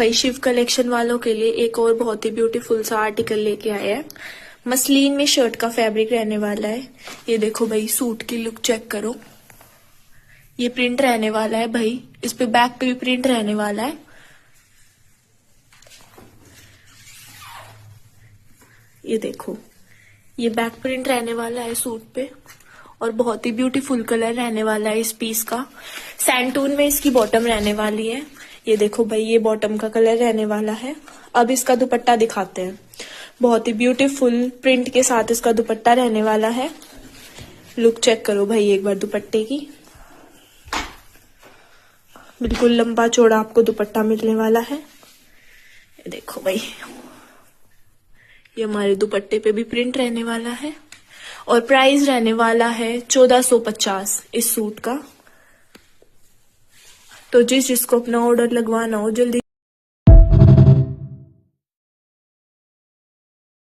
भाई शिव कलेक्शन वालों के लिए एक और बहुत ही ब्यूटीफुल सा आर्टिकल लेके आया है। मसलिन में शर्ट का फैब्रिक रहने वाला है। ये देखो भाई, सूट की लुक चेक करो। ये प्रिंट रहने वाला है भाई, इस पे बैक पे भी प्रिंट रहने वाला है। ये देखो, ये बैक प्रिंट रहने वाला है सूट पे और बहुत ही ब्यूटीफुल कलर रहने वाला है इस पीस का। सैंटून में इसकी बॉटम रहने वाली है। ये देखो भाई, ये बॉटम का कलर रहने वाला है। अब इसका दुपट्टा दिखाते हैं। बहुत ही ब्यूटीफुल प्रिंट के साथ इसका दुपट्टा रहने वाला है। लुक चेक करो भाई एक बार दुपट्टे की। बिल्कुल लंबा चौड़ा आपको दुपट्टा मिलने वाला है। ये देखो भाई, ये हमारे दुपट्टे पे भी प्रिंट रहने वाला है और प्राइस रहने वाला है 1450 इस सूट का। तो जिसको अपना ऑर्डर लगवाना हो जल्दी